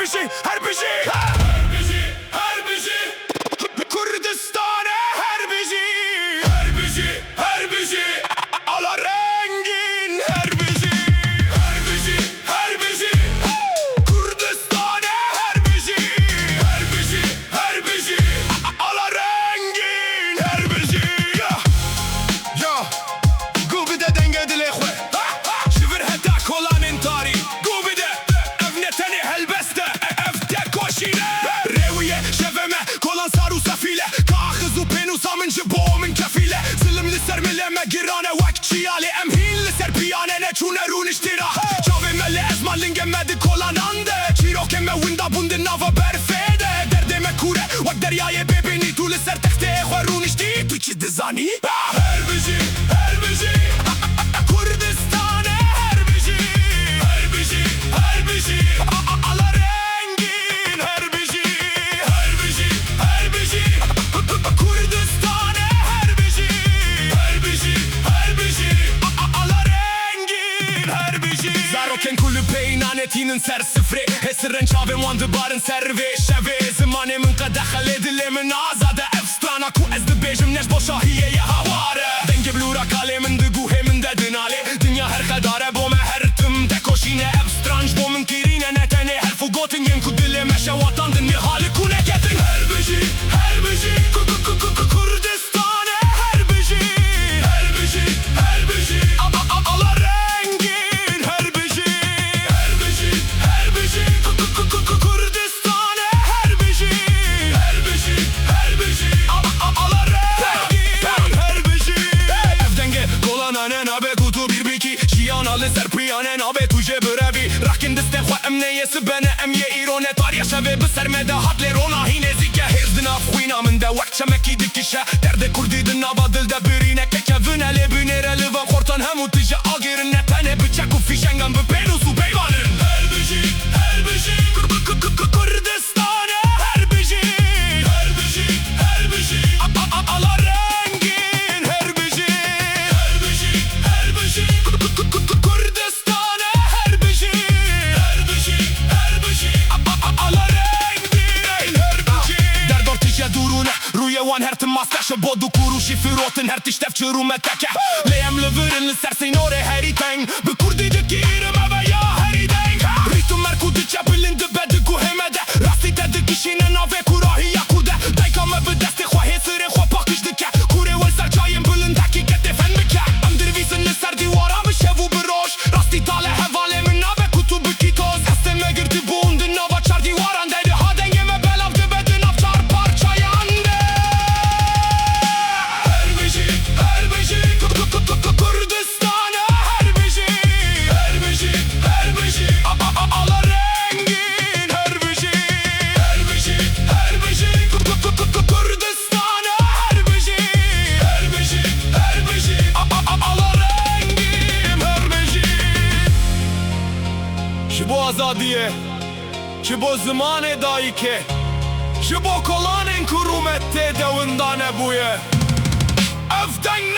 her bir şey her bir şey Kürdistan'a her bir şey her bir şey ala rengin her bir şey her bir şey Kürdistan'a her bir şey ala rengin her bir şey ya Gubide denge dile khwe Şivir heta kolanın tari Gubide evneteni helbeste evte koşine Reviye şeveme kolan saru safile Kağızı penusa min jibo min kefile Zilmli sermileme girane vak çiyale Emhinli ser piyane ne çune run iştira Çavimeli ezman lingemedi kolan ande Çirokeme winda bundi nava berfede Derdeme kure vak deryaya bebini Tuli ser tekte khwarun işti Tuçi dizani her bir şey Kürdistan'a her bir şey ala rengin her bir şey Kürdistan'a her bir şey ala rengin her bir şey Zaroken kulü peynanetinin ser sıfri Hesren çavim wandı barın serve şeve Zımanemin kadahal edilemin azade Efstrana ku ezdi bejim neş boşa hiyeye havare Denge blura kalemin dıgu hemin dedin ali Dünya her kadare bome her tüm de koşine Efstranj bomin kirine netene her fugotin yen ku dile meşe vatan din hali ku ne getin her bir şey Kürdistan'a her bir şey ala rengin her bir şey Kürdistan'a her bir şey ala rengin her bir şey Evdenge kolananen abe kutu bir biki Şiyanalı serpiyanen abe tuje brevi Rakin diste khwa emne yesi bene emye irone Tarya şeve bisermede hatler ona hine zike Hirdina fkhwina min de vakt şemeki dikişe Derde kurdi dina badilde birine Kekevin ele binere livan kortan hemu tije agirin Netene bıçak u fişengan bu penusu beyvanın her bir şey Kürdistan'a her bir şey ala rengin her bir şey Kürdistan'a her bir şey ala rengin her bir şey Der dort tije durune Ruje wan her të mastesh bodu kuru shifirotin her tishtef që rume teke Lejem lëvërin lë sersin ore heri teng Bë kurdi dë kirëm ave ja heri teng Rritu merku dë qapillin dë bedë ku hemede Rastit e dë kishin e nave kura hija kurde Dajka me bëdesti khwa hesëre khwa pak ish dëke Kure wëll sar qajin bëllën daki kete fen më ke Ndërvisën në sar diwara më shevu bërosh Rastit tale hevale më nave kutu bëkitos Este me gërti bundë nava qar diwara ndajde hadenge me belav dë bedë nav qar par qajande Kürdistan'a her bir şey ala rengin her bir şey Kürdistan'a her bir şey ala rengin her bir şey Şibo azadiye Şibo zımane daike Şibo kolanen kurumette devindane buye Evden